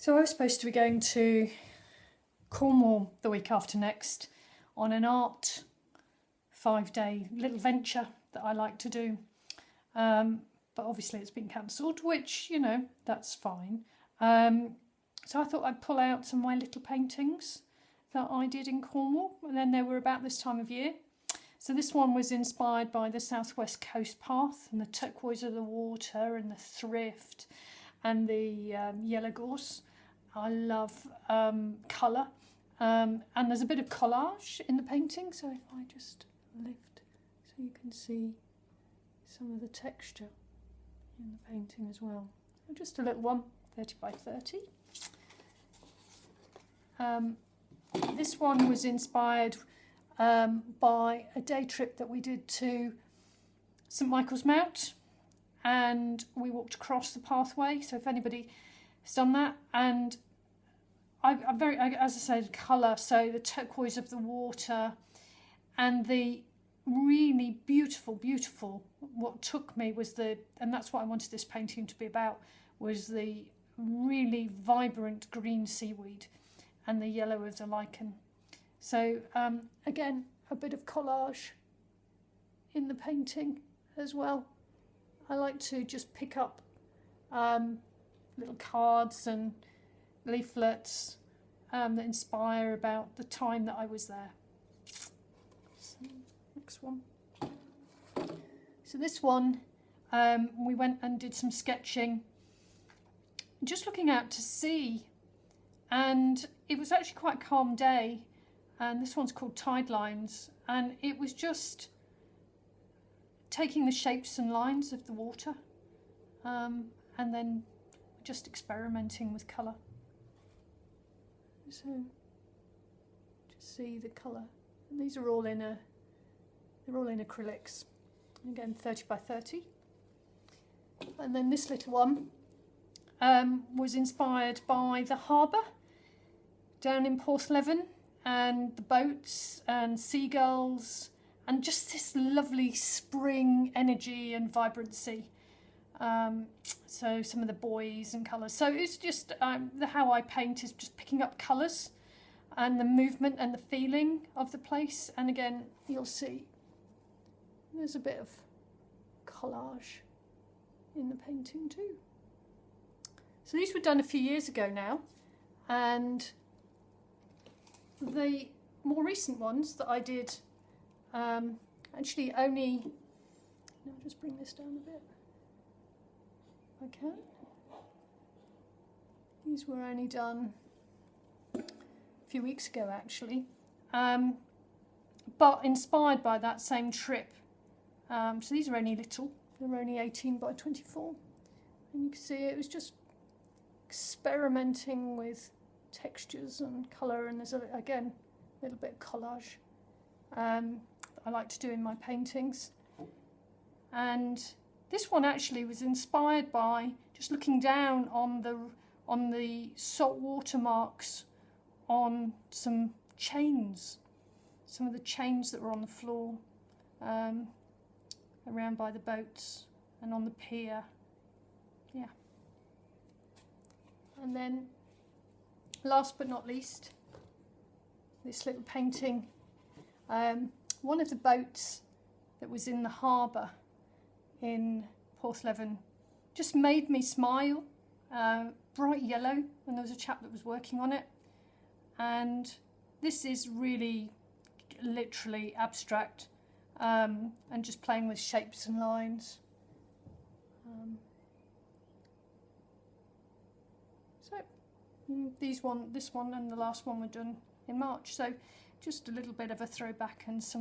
So I was supposed to be going to Cornwall the week after next on an art 5-day little venture that I like to do. But obviously it's been cancelled, which, you know, that's fine. So I thought I'd pull out some of my little paintings that I did in Cornwall, and then they were about this time of year. So this one was inspired by the Southwest Coast Path and the turquoise of the water and the thrift and the yellow gorse. I love colour, and there's a bit of collage in the painting, so if I just lift so you can see some of the texture in the painting as well. Just a little one, 30 by 30. This one was inspired by a day trip that we did to St Michael's Mount, and we walked across the pathway, so if anybody has done that, and I'm very, as I said, colour, so the turquoise of the water and the really beautiful, what took me was and that's what I wanted this painting to be about, was the really vibrant green seaweed and the yellow of the lichen. So again, a bit of collage in the painting as well. I like to just pick up little cards and leaflets that inspire about the time that I was there. So, next one. So this one, we went and did some sketching, just looking out to sea, and it was actually quite a calm day, and this one's called Tide Lines, and it was just taking the shapes and lines of the water, and then just experimenting with colour. So just see the colour, and these are all they're all in acrylics, again 30 by 30. And then this little one was inspired by the harbour down in Porthleven, and the boats and seagulls and just this lovely spring energy and vibrancy. So some of the buoys and colours. So it's just how I paint is just picking up colours and the movement and the feeling of the place. And again, you'll see there's a bit of collage in the painting too. So these were done a few years ago now, and the more recent ones that I did actually only, I'll just bring this down a bit. Okay, these were only done a few weeks ago actually, but inspired by that same trip. So these are only little, they're only 18 by 24, and you can see it was just experimenting with textures and colour, and there's again a little bit of collage I like to do in my paintings. And this one actually was inspired by just looking down on the salt water marks on some chains, some of the chains that were on the floor around by the boats and on the pier. Yeah. And then last but not least, this little painting, one of the boats that was in the harbour in Porthleven just made me smile. Bright yellow, and there was a chap that was working on it, and this is really literally abstract, and just playing with shapes and lines. So this one and the last one were done in March, so just a little bit of a throwback and some